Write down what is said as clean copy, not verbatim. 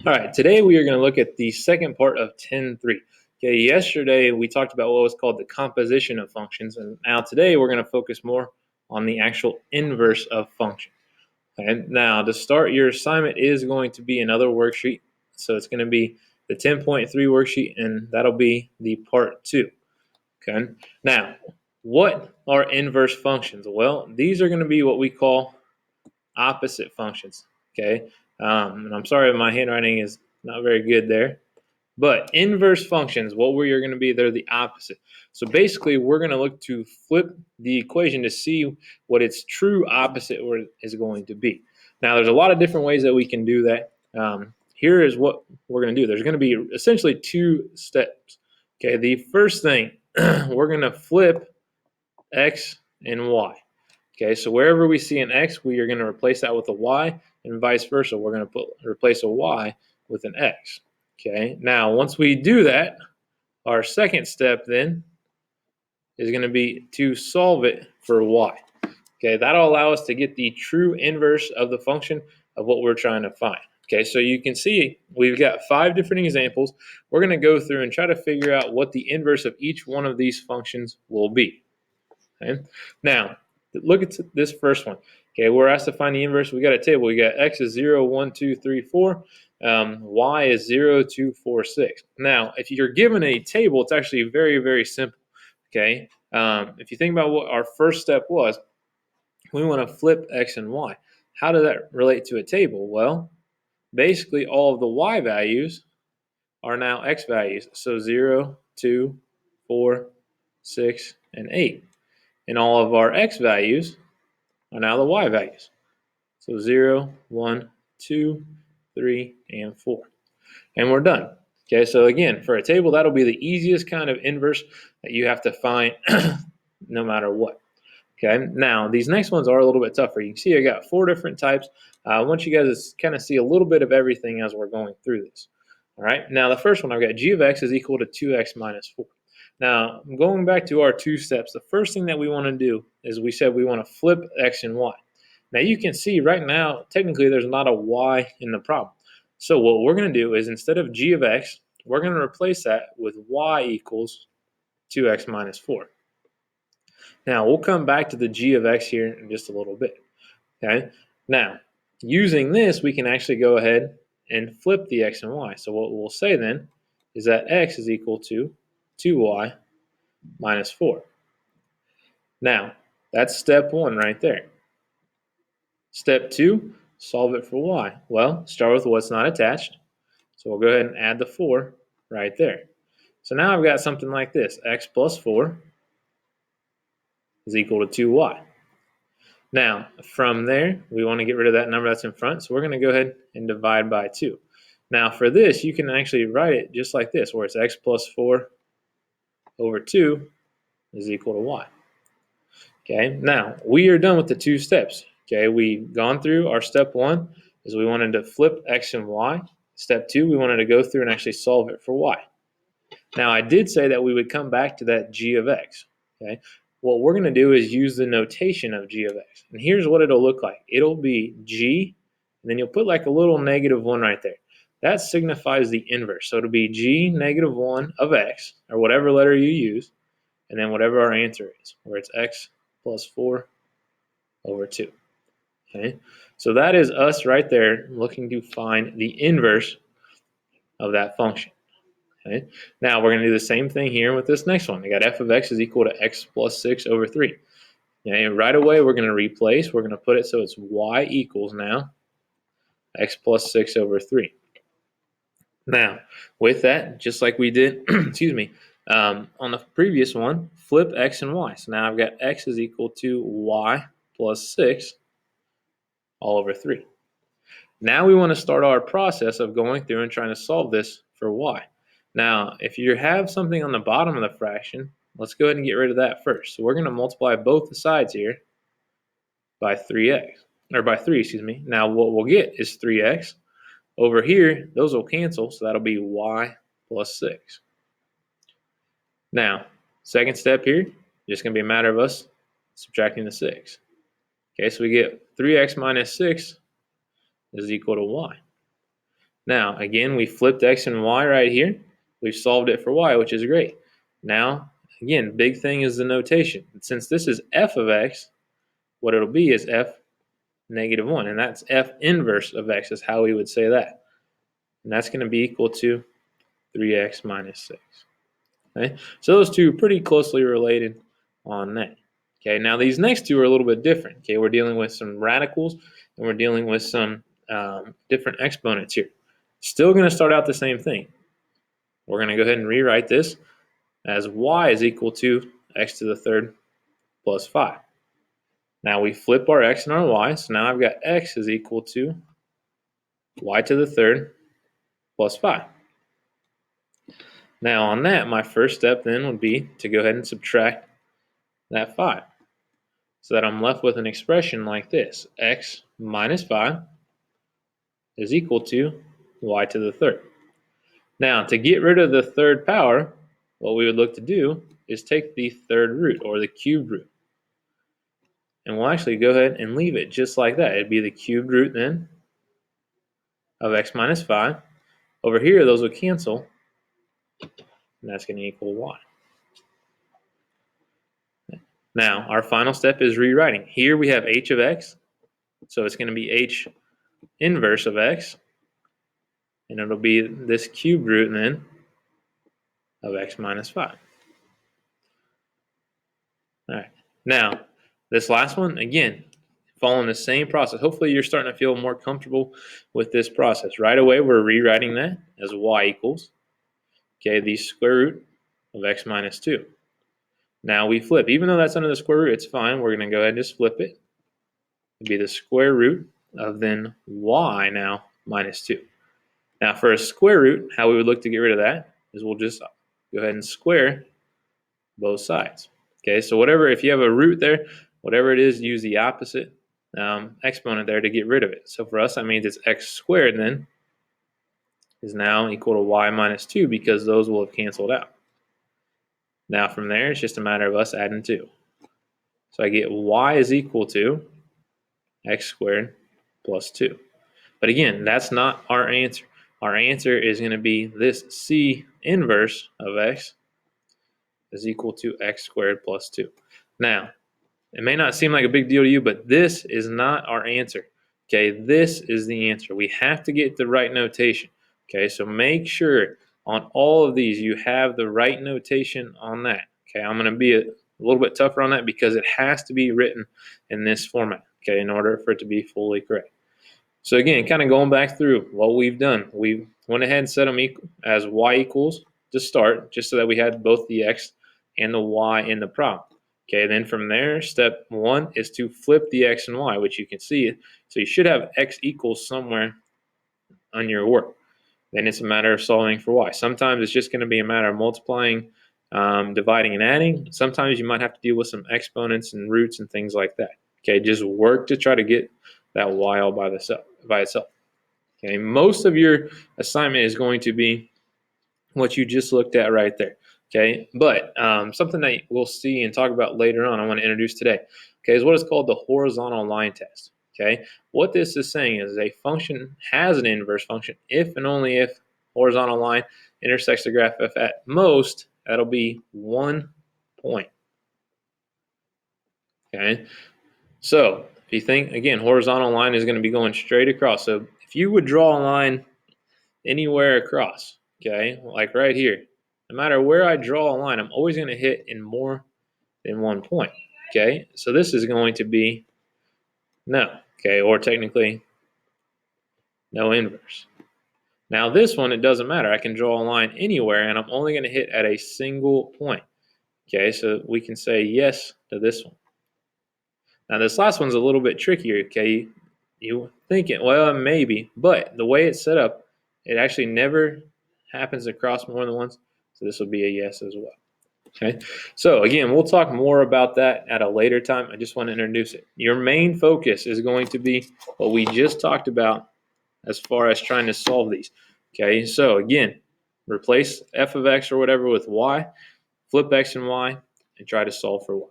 All right, today we are going to look at the second part of 10.3. Okay, yesterday we talked about what was called the composition of functions, and now today we're going to focus more on the actual inverse of function. And now to start, your assignment is going to be another worksheet. So it's going to be the 10.3 worksheet, and that'll be the part 2. Okay, now what are inverse functions? Well, these are going to be what we call opposite functions. Okay, and I'm sorry if my handwriting is not very good there. But inverse functions, what we are going to be, they're the opposite. So basically, we're going to look to flip the equation to see what its true opposite is going to be. Now, there's a lot of different ways that we can do that. Here is what we're going to do. There's going to be essentially 2 steps. Okay, the first thing, we're going to flip x and y. Okay, so wherever we see an x, we are going to replace that with a y, and vice versa. We're going to replace a y with an x. Okay, now once we do that, our second step then is going to be to solve it for y. Okay, that'll allow us to get the true inverse of the function of what we're trying to find. Okay, so you can see we've got 5 different examples. We're going to go through and try to figure out what the inverse of each one of these functions will be. Okay, now look at this first one. Okay, we're asked to find the inverse. We got a table. We got x is 0, 1, 2, 3, 4. Y is 0, 2, 4, 6. Now, if you're given a table, it's actually very, very simple. Okay, if you think about what our first step was, we want to flip x and y. How does that relate to a table? Well, basically all of the y values are now x values. So 0, 2, 4, 6, and 8. And all of our x values are now the y values. So 0, 1, 2, 3, and 4. And we're done. Okay, so again, for a table, that'll be the easiest kind of inverse that you have to find no matter what. Okay, now these next ones are a little bit tougher. You can see I got 4 different types. I want you guys to kind of see a little bit of everything as we're going through this. All right, now the first one, I've got g of x is equal to 2x minus 4. Now, going back to our 2 steps, the first thing that we want to do is we said we want to flip x and y. Now, you can see right now, technically, there's not a y in the problem. So what we're going to do is instead of g of x, we're going to replace that with y equals 2x minus 4. Now, we'll come back to the g of x here in just a little bit. Okay. Now, using this, we can actually go ahead and flip the x and y. So what we'll say then is that x is equal to 2y minus 4. Now, that's step 1 right there. Step 2, solve it for y. Well, start with what's not attached. So we'll go ahead and add the 4 right there. So now I've got something like this. X plus 4 is equal to 2y. Now, from there, we want to get rid of that number that's in front, so we're going to go ahead and divide by 2. Now, for this, you can actually write it just like this, where it's x plus 4 over 2 is equal to y. Okay, now, we are done with the 2 steps. Okay, we've gone through our step 1 is we wanted to flip x and y. Step 2, we wanted to go through and actually solve it for y. Now, I did say that we would come back to that g of x. Okay, what we're going to do is use the notation of g of x. And here's what it'll look like. It'll be g, and then you'll put like a little negative 1 right there. That signifies the inverse. So it'll be g negative 1 of x, or whatever letter you use, and then whatever our answer is, where it's x plus 4 over 2. Okay, so that is us right there looking to find the inverse of that function. Okay, now we're going to do the same thing here with this next one. We got f of x is equal to x plus 6 over 3. Okay, and right away we're going to replace. We're going to put it so it's y equals now x plus 6 over 3. Now, with that, just like we did, excuse me, on the previous one, flip x and y. So now I've got x is equal to y plus 6 all over 3. Now we want to start our process of going through and trying to solve this for y. Now, if you have something on the bottom of the fraction, let's go ahead and get rid of that first. So we're going to multiply both the sides here by 3x, or by 3, excuse me. Now what we'll get is 3x. Over here, those will cancel, so that'll be y plus 6. Now, second step here, just going to be a matter of us subtracting the 6. Okay, so we get 3x minus 6 is equal to y. Now, again, we flipped x and y right here. We've solved it for y, which is great. Now, again, big thing is the notation. Since this is f of x, what it'll be is f negative 1, and that's f inverse of x is how we would say that. And that's going to be equal to 3x minus 6. Okay, so those two are pretty closely related on that. Okay, now these next two are a little bit different. Okay, we're dealing with some radicals and we're dealing with some different exponents here. Still going to start out the same thing. We're going to go ahead and rewrite this as y is equal to x to the third plus 5. Now we flip our x and our y, so now I've got x is equal to y to the third plus 5. Now on that, my first step then would be to go ahead and subtract that 5. So that I'm left with an expression like this. X minus 5 is equal to y to the third. Now, to get rid of the third power, what we would look to do is take the third root, or the cubed root. And we'll actually go ahead and leave it just like that. It'd be the cubed root then of x minus 5. Over here, those will cancel, and that's going to equal y. Now, our final step is rewriting. Here we have h of x, so it's going to be h inverse of x, and it'll be this cubed root then of x minus 5. All right. Now, this last one, again, following the same process. Hopefully, you're starting to feel more comfortable with this process. Right away, we're rewriting that as y equals, okay, the square root of x minus 2. Now we flip. Even though that's under the square root, it's fine. We're going to go ahead and just flip it. It'd be the square root of then y now minus 2. Now, for a square root, how we would look to get rid of that is we'll just go ahead and square both sides. Okay, so whatever, if you have a root there, whatever it is, use the opposite exponent there to get rid of it. So for us, that means it's x squared then is now equal to y minus 2 because those will have canceled out. Now from there, it's just a matter of us adding 2. So I get y is equal to x squared plus 2. But again, that's not our answer. Our answer is going to be this c inverse of x is equal to x squared plus 2. Now, it may not seem like a big deal to you, but this is not our answer. Okay, this is the answer. We have to get the right notation. Okay, so make sure on all of these you have the right notation on that. Okay, I'm going to be a little bit tougher on that because it has to be written in this format, okay, in order for it to be fully correct. So again, kind of going back through what we've done, we went ahead and set them as y equals to start, just so that we had both the x and the y in the problem. Okay, then from there, step 1 is to flip the x and y, which you can see. So you should have x equals somewhere on your work. Then it's a matter of solving for y. Sometimes it's just going to be a matter of multiplying, dividing, and adding. Sometimes you might have to deal with some exponents and roots and things like that. Okay, just work to try to get that y all by itself. Okay, most of your assignment is going to be what you just looked at right there. Okay, but something that we'll see and talk about later on, I want to introduce today, okay, is what is called the horizontal line test. Okay, what this is saying is a function has an inverse function if and only if horizontal line intersects the graph f at most, that'll be 1 point. Okay, so if you think, again, horizontal line is going to be going straight across. So if you would draw a line anywhere across, okay, like right here, no matter where I draw a line, I'm always going to hit in more than 1 point, okay? So this is going to be no, okay, or technically no inverse. Now this one, it doesn't matter. I can draw a line anywhere, and I'm only going to hit at a single point, okay? So we can say yes to this one. Now this last one's a little bit trickier, okay? You think it, well, maybe, but the way it's set up, it actually never happens across more than once, so this will be a yes as well. Okay, so again, we'll talk more about that at a later time. I just want to introduce it. Your main focus is going to be what we just talked about as far as trying to solve these. Okay, so again, replace f of x or whatever with y, flip x and y, and try to solve for y.